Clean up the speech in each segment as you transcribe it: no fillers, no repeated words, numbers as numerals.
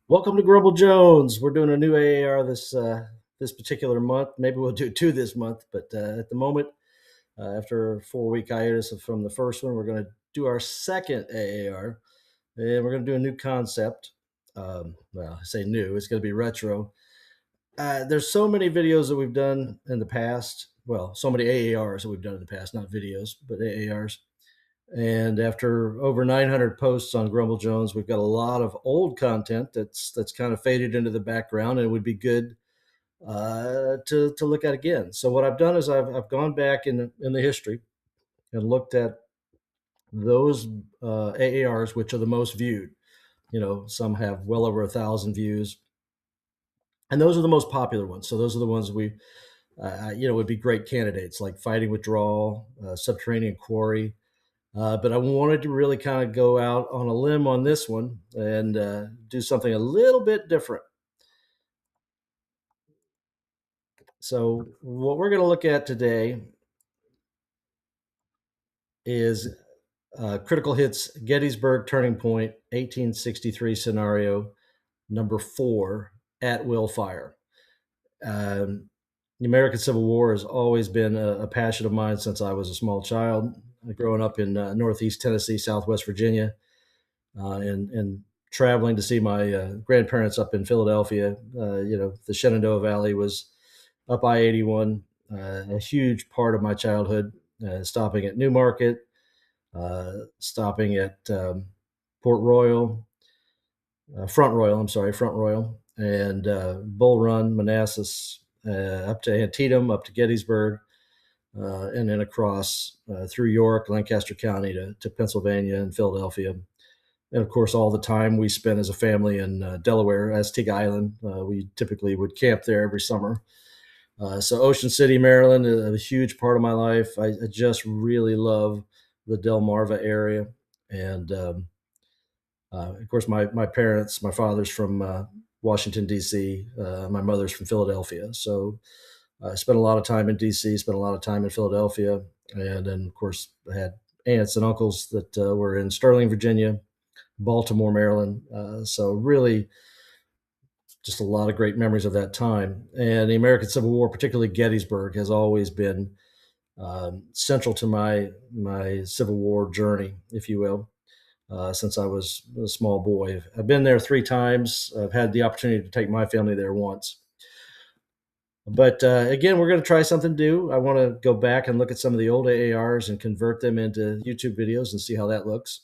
Welcome to Grumble Jones. We're doing a new AAR this particular month. Maybe we'll do two this month, but at the moment, after a 4 week hiatus from the first one, we're going to do our second AAR, and we're going to do a new concept. Well, I say new; it's going to be retro. There's so many videos that we've done in the past. Well, so many AARs that we've done in the past, not videos, but AARs. And after over 900 posts on Grumble Jones, we've got a lot of old content that's kind of faded into the background, and it would be good to look at again. So what I've done is I've gone back in the history and looked at those AARs which are the most viewed. Some have well over 1,000 views, and those are the most popular ones. So those are the ones would be great candidates like Fighting Withdrawal, Subterranean Quarry. But I wanted to really kind of go out on a limb on this one and do something a little bit different. So, what we're going to look at today is Critical Hits Gettysburg Turning Point 1863 scenario number 4, At Will Fire. Um, the American Civil War has always been a passion of mine since I was a small child, growing up in Northeast Tennessee, Southwest Virginia, and traveling to see my grandparents up in Philadelphia. The Shenandoah Valley was up I-81, a huge part of my childhood, stopping at Newmarket, stopping at Port Royal, Front Royal, and Bull Run, Manassas, up to Antietam, up to Gettysburg, and then across through York, Lancaster County to Pennsylvania and Philadelphia. And of course, all the time we spent as a family in Delaware, Aztec Island. We typically would camp there every summer. So Ocean City, Maryland, is a huge part of my life. I just really love the Delmarva area, and of course, my parents, my father's from Washington D.C., my mother's from Philadelphia. So I spent a lot of time in D.C., spent a lot of time in Philadelphia, and then of course I had aunts and uncles that were in Sterling, Virginia, Baltimore, Maryland. So really, just a lot of great memories of that time. And the American Civil War, particularly Gettysburg, has always been central to my Civil War journey, if you will. Since I was a small boy, I've been there 3 times. I've had the opportunity to take my family there once. But again, we're going to try something new. I want to go back and look at some of the old AARs and convert them into YouTube videos and see how that looks.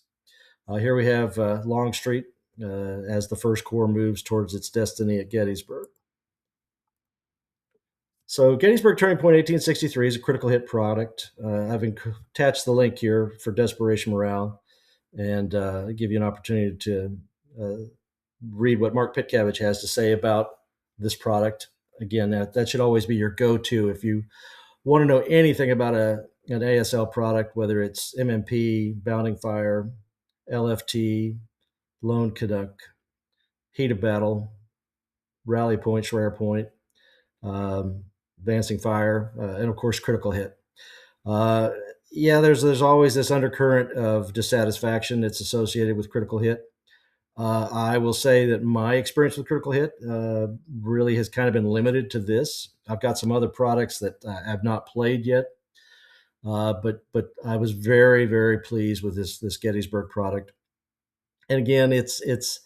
Here we have Longstreet as the First Corps moves towards its destiny at Gettysburg. So Gettysburg Turning Point 1863 is a critical hit product. I've attached the link here for Desperation Morale and give you an opportunity to uh, read what Mark Pitcavage has to say about this product. Again, that should always be your go-to if you want to know anything about an ASL product, whether it's MMP, Bounding Fire, LFT, Lone Canuck, Heat of Battle, Rally Point, Schreier Point, um, Advancing Fire, and of course Critical Hit. Uh, yeah, there's always this undercurrent of dissatisfaction that's associated with Critical Hit. I will say that my experience with Critical Hit really has kind of been limited to this. I've got some other products that I have not played yet, but I was very very pleased with this Gettysburg product. And again, it's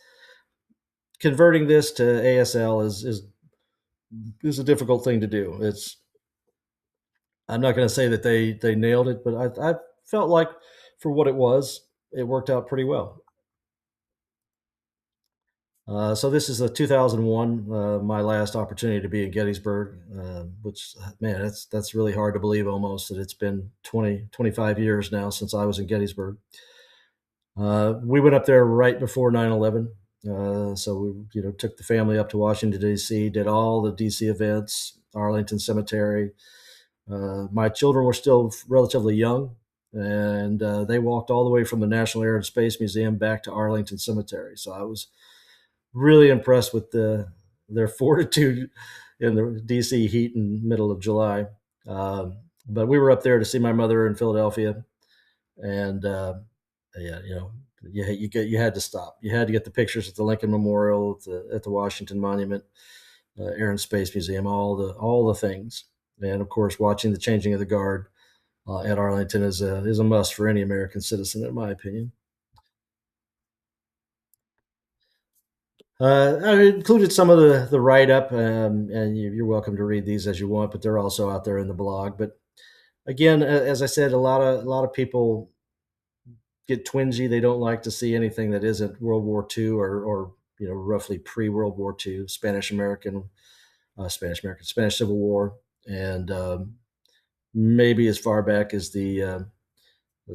converting this to ASL is a difficult thing to do. I'm not going to say that they nailed it, but I felt like for what it was, it worked out pretty well. So this is a 2001, my last opportunity to be in Gettysburg, which man, that's really hard to believe almost that it's been 25 years now since I was in Gettysburg. We went up there right before 9/11. So we, took the family up to Washington D.C., did all the D.C. events, Arlington Cemetery. My children were still relatively young, and they walked all the way from the National Air and Space Museum back to Arlington Cemetery. So I was really impressed with their fortitude in the DC heat in the middle of July. But we were up there to see my mother in Philadelphia, and yeah, You had to stop. You had to get the pictures at the Lincoln Memorial, at the Washington Monument, Air and Space Museum, all the things, and of course, watching the changing of the guard at Arlington is a must for any American citizen, in my opinion. I included some of the write up, and you're welcome to read these as you want, but they're also out there in the blog. But again, as I said, a lot of people get twingy. They don't like to see anything that isn't World War II or roughly pre World War II, Spanish Civil War, and maybe as far back as the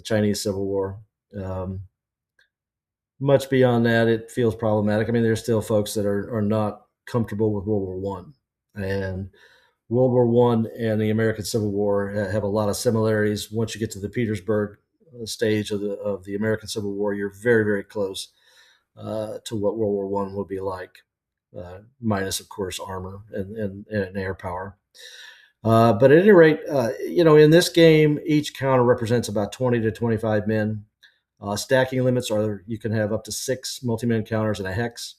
Chinese Civil War. Um, Much beyond that, it feels problematic. I mean, there's still folks that are not comfortable with World War One, and World War One and the American Civil War have a lot of similarities. Once you get to the Petersburg stage of the American Civil War, you're very very close to what World War One would be like, minus of course armor and air power. But at any rate, in this game, each counter represents about 20 to 25 men. Stacking limits are you can have up to 6 multi-man counters in a hex.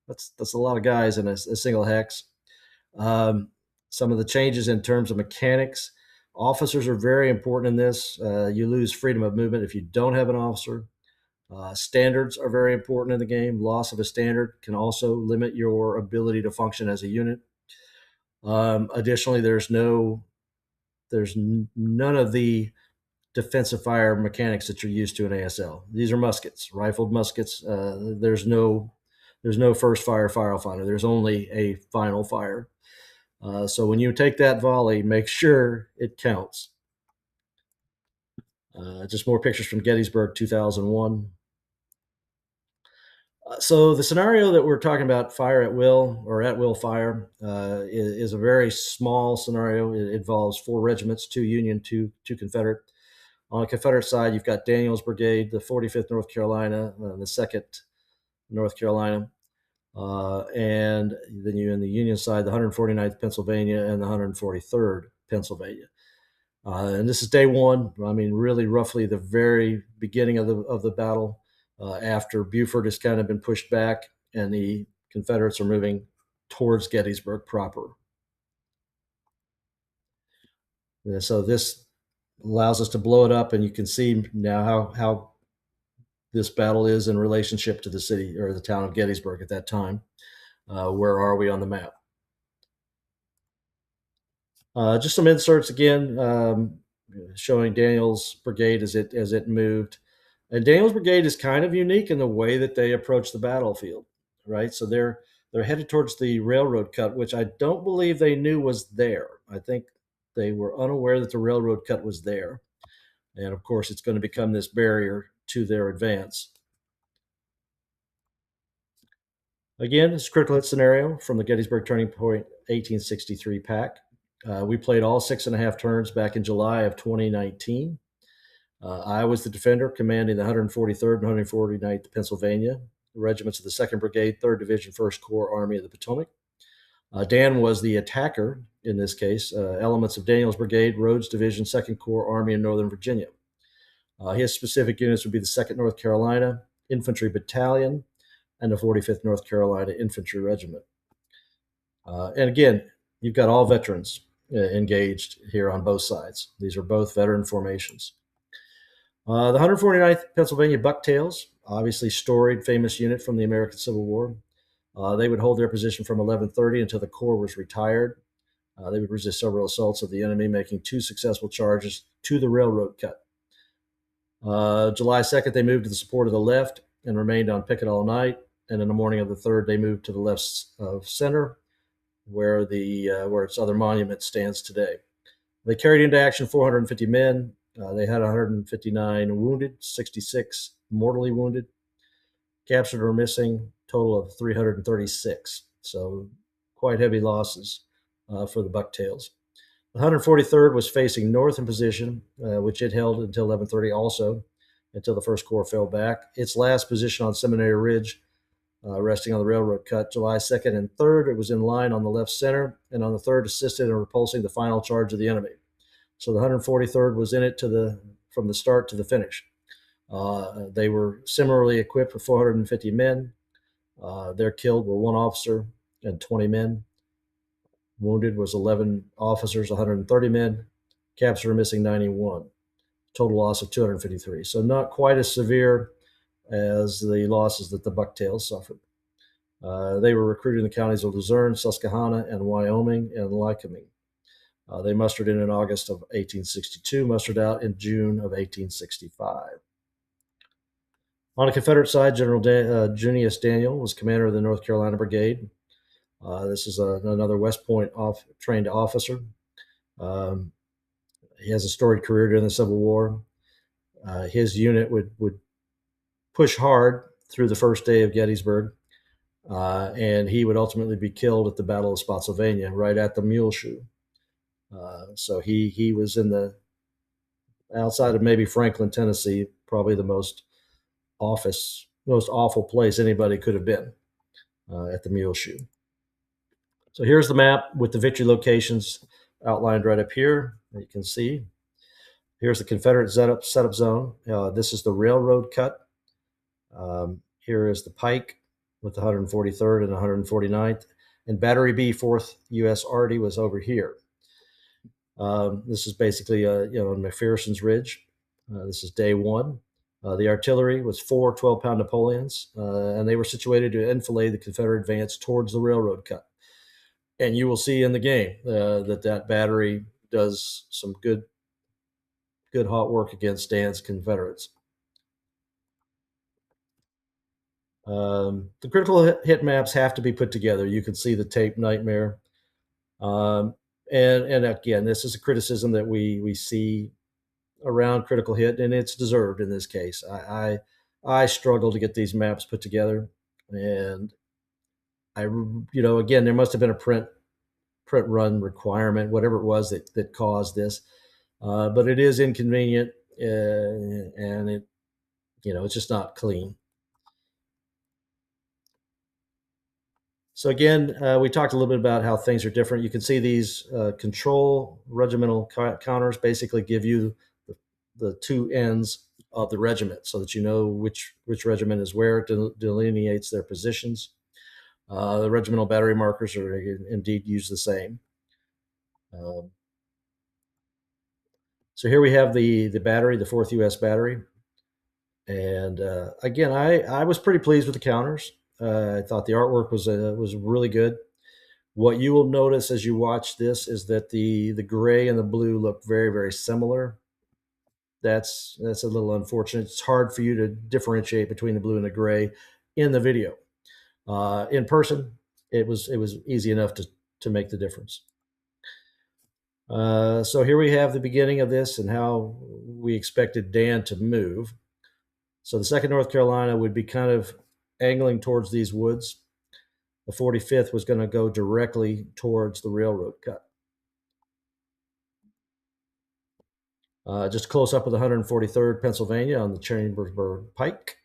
That's a lot of guys in a single hex. Um, some of the changes in terms of mechanics. Officers are very important in this. You lose freedom of movement if you don't have an officer. Standards are very important in the game. Loss of a standard can also limit your ability to function as a unit. Additionally, there's none of the defensive fire mechanics that you're used to in ASL. These are muskets, rifled muskets. There's no first fire firefighter. There's only a final fire. So when you take that volley, make sure it counts. Just more pictures from Gettysburg, 2001. So the scenario that we're talking about, fire at will or at will fire, is a very small scenario. It involves 4 regiments, 2 Union, two Confederate. On the Confederate side, you've got Daniel's Brigade, the 45th North Carolina, the 2nd North Carolina, and then you in the Union side, the 149th Pennsylvania and the 143rd Pennsylvania. And this is day one. I mean, really, roughly the very beginning of the battle, after Beaufort has kind of been pushed back, and the Confederates are moving towards Gettysburg proper. And so this allows us to blow it up, and you can see now how this battle is in relationship to the city or the town of Gettysburg at that time. Where are we on the map? Just some inserts again, showing Daniel's brigade as it moved. And Daniel's brigade is kind of unique in the way that they approach the battlefield, right? So they're headed towards the railroad cut, which I don't believe they knew was there. I think they were unaware that the railroad cut was there. And of course, it's going to become this barrier to their advance. Again, it's a critical hit scenario from the Gettysburg Turning Point 1863 pack. We played all 6.5 turns back in July of 2019. I was the defender commanding the 143rd and 149th Pennsylvania regiments of the 2nd Brigade, 3rd Division, 1st Corps, Army of the Potomac. Dan was the attacker in this case, elements of Daniel's Brigade, Rhodes Division, 2nd Corps, Army in Northern Virginia. His specific units would be the 2nd North Carolina Infantry Battalion and the 45th North Carolina Infantry Regiment. And again, you've got all veterans engaged here on both sides. These are both veteran formations. The 149th Pennsylvania Bucktails, obviously storied, famous unit from the American Civil War. They would hold their position from 11:30 until the Corps was retired. They would resist several assaults of the enemy, making 2 successful charges to the railroad cut. July 2nd, they moved to the support of the left and remained on picket all night. And in the morning of the 3rd, they moved to the left of center, where its other monument stands today. They carried into action 450 men. They had 159 wounded, 66 mortally wounded, captured or missing, total of 336. So quite heavy losses for the Bucktails. The 143rd was facing north in position, which it held until 11:30 also, until the 1st Corps fell back. Its last position on Seminary Ridge, resting on the railroad cut, July 2nd and 3rd. It was in line on the left center, and on the 3rd assisted in repulsing the final charge of the enemy. So the 143rd was in it from the start to the finish. They were similarly equipped with 450 men. Their killed were 1 officer and 20 men. Wounded was 11 officers, 130 men. Captured or missing 91. Total loss of 253. So not quite as severe as the losses that the Bucktails suffered. They were recruited in the counties of Luzerne, Susquehanna, and Wyoming, and Lycoming. They mustered in August of 1862, mustered out in June of 1865. On the Confederate side, General Junius Daniel was commander of the North Carolina Brigade. This is another West Point trained officer. Um, he has a storied career during the Civil War. His unit would push hard through the first day of Gettysburg, and he would ultimately be killed at the Battle of Spotsylvania, right at the Muleshoe. So he was in the outside of maybe Franklin, Tennessee, probably the most awful place anybody could have been, at the Muleshoe. So here's the map with the victory locations outlined right up here. You can see. Here's the Confederate setup zone. This is the railroad cut. Here is the pike with the 143rd and 149th. And Battery B, 4th U.S. Arty, was over here. This is basically, McPherson's Ridge. This is day one. The artillery was 4 12-pound Napoleons, and they were situated to enfilade the Confederate advance towards the railroad cut. And you will see in the game that battery does some good hot work against Dan's Confederates. The critical hit maps have to be put together. You can see the tape nightmare. And again, this is a criticism that we see around critical hit, and it's deserved in this case. I struggle to get these maps put together, and again, there must have been a print run requirement, whatever it was that caused this. But it is inconvenient, and it's just not clean. So again, we talked a little bit about how things are different. You can see these control regimental counters basically give you the two ends of the regiment so that you know which regiment is where. It delineates their positions. The regimental battery markers are indeed used the same. So here we have the battery, the 4th U.S. Battery. And again, I was pretty pleased with the counters. I thought the artwork was really good. What you will notice as you watch this is that the gray and the blue look very, very similar. That's a little unfortunate. It's hard for you to differentiate between the blue and the gray in the video. In person, it was easy enough to make the difference. So here we have the beginning of this and how we expected Dan to move. So the 2nd North Carolina would be kind of angling towards these woods. The 45th was going to go directly towards the railroad cut. Just close up with the 143rd Pennsylvania on the Chambersburg Pike.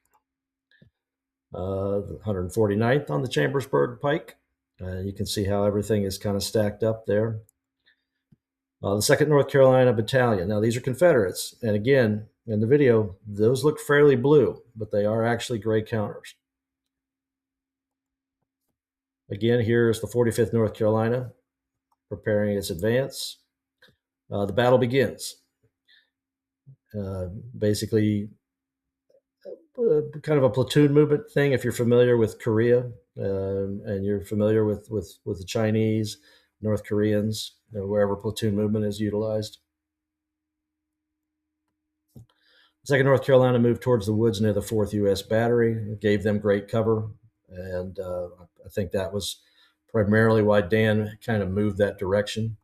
The 149th on the Chambersburg Pike. You can see how everything is kind of stacked up there. The 2nd North Carolina Battalion. Now, these are Confederates. And again, in the video, those look fairly blue, but they are actually gray counters. Again, here's the 45th North Carolina preparing its advance. The battle begins. Basically, kind of a platoon movement thing if you're familiar with Korea and you're familiar with the Chinese, North Koreans, wherever platoon movement is utilized. 2nd North Carolina moved towards the woods near the 4th U.S. Battery. It gave them great cover, and I think that was primarily why Dan kind of moved that direction.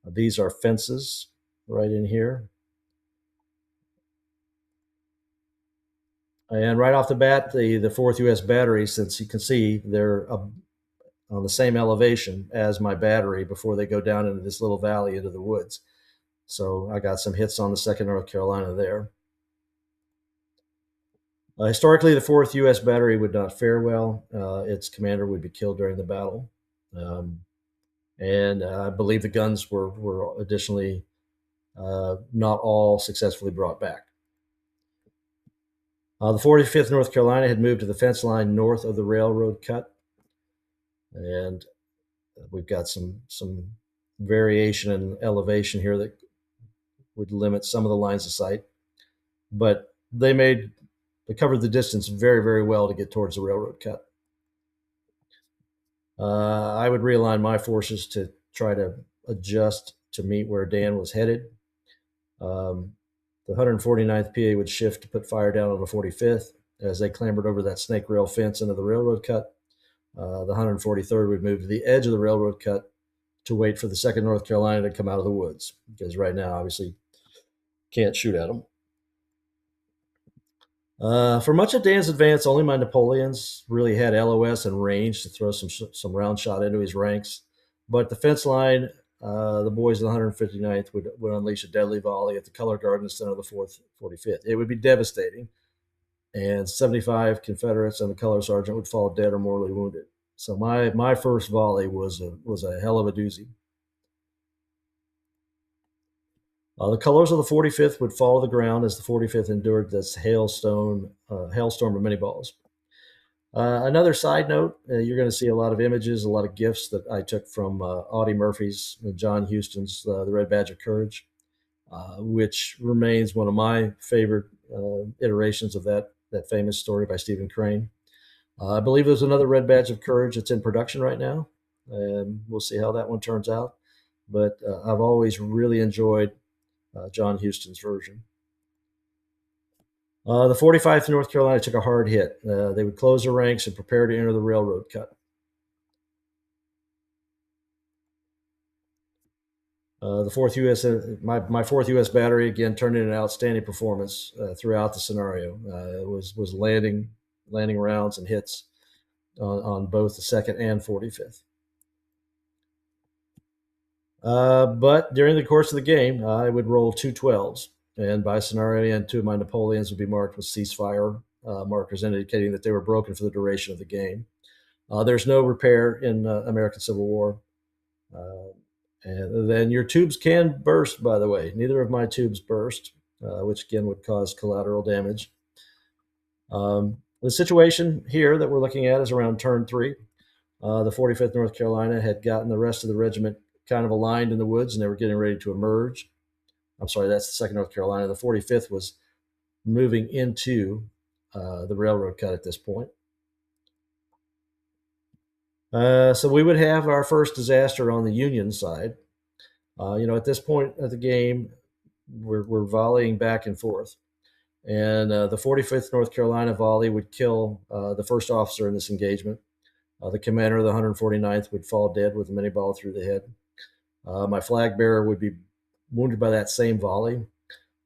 These are fences right in here. And right off the bat, the 4th U.S. Battery, since you can see they're on the same elevation as my battery before they go down into this little valley into the woods. So I got some hits on the 2nd North Carolina there. Historically, the 4th U.S. Battery would not fare well. Its commander would be killed during the battle. And I believe the guns were additionally not all successfully brought back. The 45th North Carolina had moved to the fence line north of the railroad cut, and we've got some variation in elevation here that would limit some of the lines of sight, but they covered the distance very, very well to get towards the railroad cut. I would realign my forces to try to adjust to meet where Dan was headed. The 149th PA would shift to put fire down on the 45th as they clambered over that snake rail fence into the railroad cut. The 143rd would move to the edge of the railroad cut to wait for the 2nd North Carolina to come out of the woods, because right now, obviously, can't shoot at them. For much of Dan's advance, only my Napoleons really had LOS and range to throw some round shot into his ranks. But the fence line, the boys of the 159th would unleash a deadly volley at the color guard in the center of the 45th. It would be devastating, and 75 Confederates and the color sergeant would fall dead or mortally wounded. So my first volley was a hell of a doozy. The colors of the 45th would fall to the ground as the 45th endured this hailstorm of many balls. Another side note, you're going to see a lot of images, a lot of GIFs that I took from Audie Murphy's and John Huston's The Red Badge of Courage, which remains one of my favorite iterations of that famous story by Stephen Crane. I believe there's another Red Badge of Courage that's in production right now, and we'll see how that one turns out. But I've always really enjoyed John Huston's version. The 45th North Carolina took a hard hit. They would close their ranks and prepare to enter the railroad cut. The 4th U.S. My 4th U.S. battery again turned in an outstanding performance throughout the scenario. It was landing rounds and hits on both the 2nd and 45th. But during the course of the game, I would roll 2 12s, and by scenario end, 2 of my Napoleons would be marked with ceasefire markers indicating that they were broken for the duration of the game. There's no repair in American Civil War. And then your tubes can burst, by the way. Neither of my tubes burst, which again would cause collateral damage. The situation here that we're looking at is around turn 3. The 45th North Carolina had gotten the rest of the regiment kind of aligned in the woods, and they were getting ready to emerge. I'm sorry, that's the 2nd North Carolina. The 45th was moving into the railroad cut at this point. So we would have our first disaster on the Union side. At this point of the game, we're volleying back and forth. And the 45th North Carolina volley would kill the first officer in this engagement. The commander of the 149th would fall dead with a mini ball through the head. My flag bearer would be wounded by that same volley.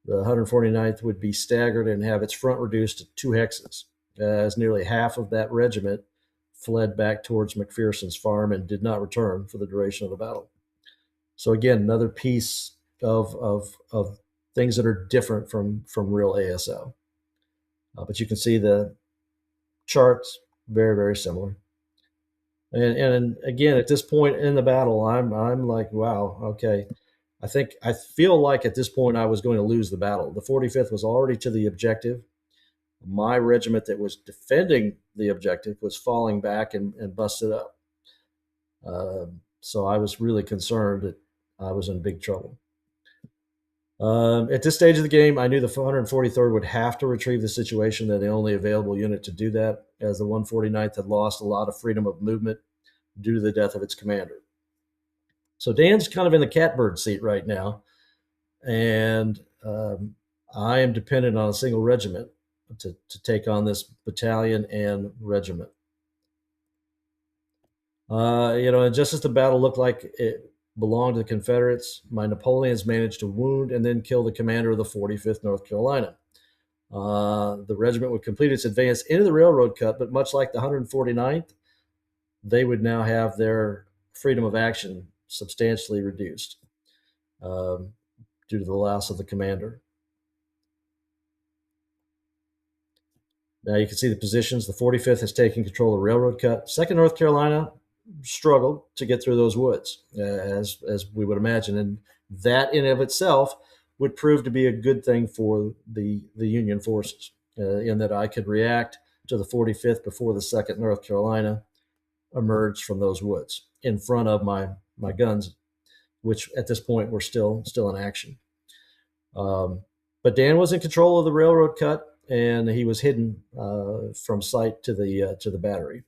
The 149th would be staggered and have its front reduced to 2 hexes, as nearly half of that regiment fled back towards McPherson's farm and did not return for the duration of the battle. So again, another piece of things that are different from real ASL. But you can see the charts very, very similar. And again, at this point in the battle, I'm like, wow, okay. I feel like at this point I was going to lose the battle. The 45th was already to the objective. My regiment that was defending the objective was falling back and busted up. So I was really concerned that I was in big trouble. At this stage of the game, I knew the 143rd would have to retrieve the situation. They're the only available unit to do that, as the 149th had lost a lot of freedom of movement due to the death of its commander. So Dan's kind of in the catbird seat right now, and I am dependent on a single regiment to take on this battalion and regiment. And just as the battle looked like it belonged to the Confederates, my Napoleons managed to wound and then kill the commander of the 45th North Carolina. The regiment would complete its advance into the railroad cut, but much like the 149th, they would now have their freedom of action substantially reduced due to the loss of the commander. Now you can see the positions. The 45th has taken control of the railroad cut. 2nd North Carolina struggled to get through those woods, as we would imagine. And that in of itself would prove to be a good thing for the Union forces. in that I could react to the 45th before the 2nd North Carolina emerged from those woods in front of my guns, which at this point were still in action. Um, but Dan was in control of the railroad cut, and he was hidden from sight to the battery.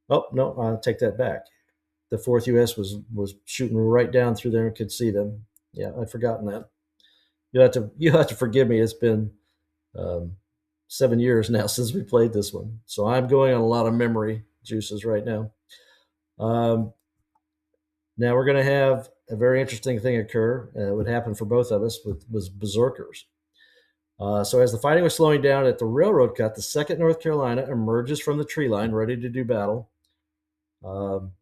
Oh no, I'll take that back. The Fourth U.S. was shooting right down through there and could see them. Yeah, I'd forgotten that. You have to forgive me. It's been um, 7 years now since we played this one, so I'm going on a lot of memory juices right now. Um, Now we're going to have a very interesting thing occur. It would happen for both of us with was berserkers. So as the fighting was slowing down at the railroad cut, the 2nd North Carolina emerges from the tree line, ready to do battle. Um,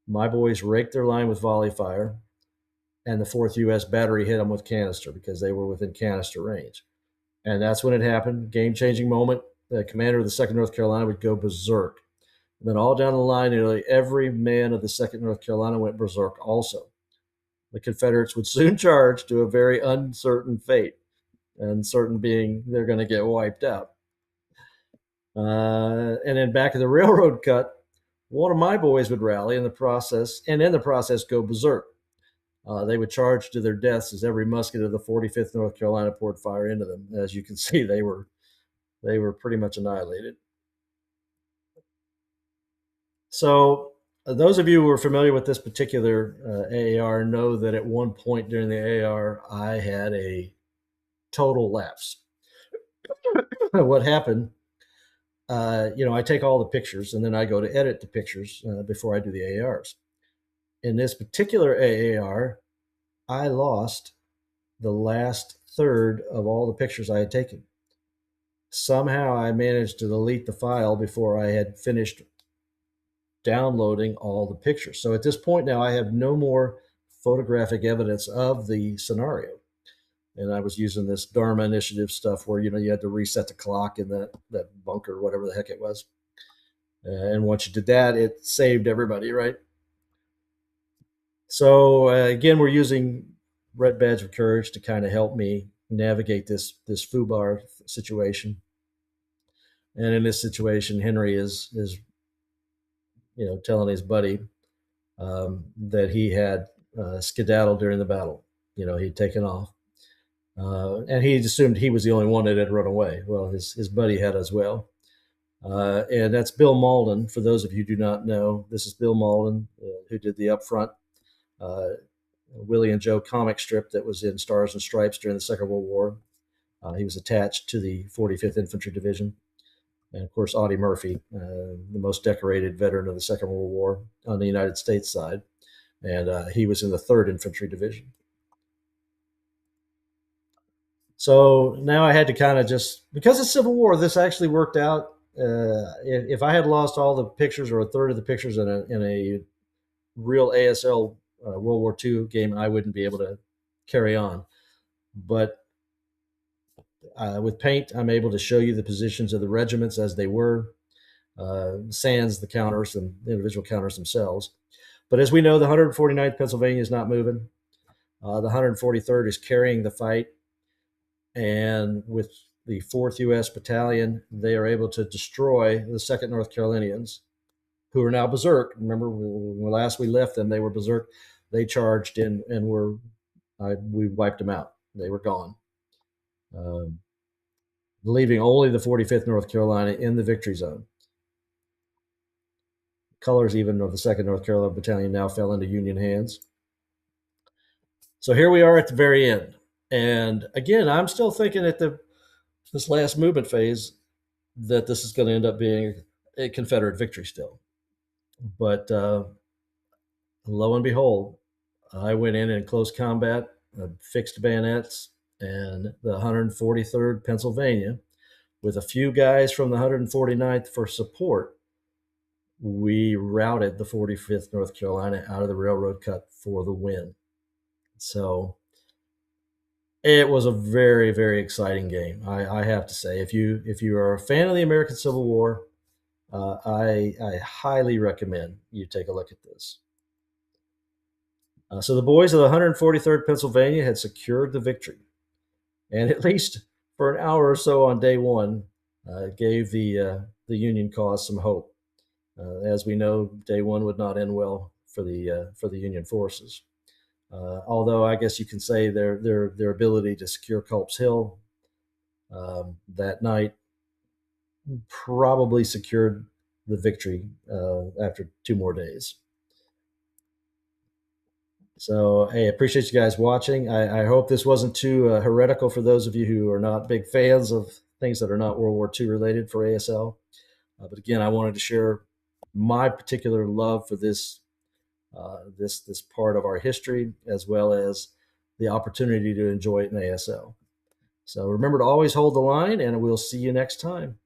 my boys raked their line with volley fire, and the 4th U.S. battery hit them with canister because they were within canister range. And that's when it happened. Game-changing moment. The commander of the 2nd North Carolina would go berserk. And then all down the line, nearly every man of the 2nd North Carolina went berserk also. The Confederates would soon charge to a very uncertain fate, uncertain being they're going to get wiped out. And then back at the railroad cut, one of my boys would rally in the process, and in the process go berserk. They would charge to their deaths as every musket of the 45th North Carolina poured fire into them. As you can see, they were pretty much annihilated. So those of you who are familiar with this particular AAR know that at one point during the AAR, I had a total lapse. What happened? I take all the pictures and then I go to edit the pictures before I do the AARs. In this particular AAR, I lost the last third of all the pictures I had taken. Somehow I managed to delete the file before I had finished downloading all the pictures. So at this point now, I have no more photographic evidence of the scenario. And I was using this Dharma Initiative stuff where you had to reset the clock in that bunker, whatever the heck it was. And once you did that, it saved everybody, right? So again, we're using Red Badge of Courage to kind of help me navigate this FUBAR situation. And in this situation, Henry is telling his buddy that he had skedaddled during the battle. He'd taken off. And he assumed he was the only one that had run away. Well, his buddy had as well. And that's Bill Malden. For those of you who do not know, this is Bill Malden, who did the Upfront Willie and Joe comic strip that was in Stars and Stripes during the Second World War. He was attached to the 45th Infantry Division. And of course, Audie Murphy, the most decorated veteran of the Second World War on the United States side. And he was in the 3rd Infantry Division. So now I had to kind of because of Civil War, this actually worked out. If I had lost all the pictures or a third of the pictures in a real ASL World War II game, I wouldn't be able to carry on. But with paint, I'm able to show you the positions of the regiments as they were, sans the counters and the individual counters themselves. But as we know, the 149th Pennsylvania is not moving. The 143rd is carrying the fight. And with the 4th U.S. Battalion, they are able to destroy the 2nd North Carolinians, who are now berserk. Remember, when last we left them, they were berserk. They charged in and we wiped them out. They were gone, leaving only the 45th North Carolina in the victory zone. Colors even of the 2nd North Carolina Battalion now fell into Union hands. So here we are at the very end. And again, I'm still thinking at this last movement phase that this is going to end up being a Confederate victory still. But lo and behold, I went in close combat, fixed bayonets, and the 143rd Pennsylvania, with a few guys from the 149th for support, we routed the 45th North Carolina out of the railroad cut for the win. So it was a very, very exciting game. I have to say, if you are a fan of the American Civil War, I highly recommend you take a look at this. So the boys of the 143rd Pennsylvania had secured the victory, and at least for an hour or so on day one, gave the Union cause some hope. As we know, day one would not end well for the Union forces. Although I guess you can say their ability to secure Culp's Hill that night probably secured the victory after 2 more days. So, hey, appreciate you guys watching. I hope this wasn't too heretical for those of you who are not big fans of things that are not World War II related for ASL. But again, I wanted to share my particular love for this part of our history, as well as the opportunity to enjoy it in ASL. So remember to always hold the line, and we'll see you next time.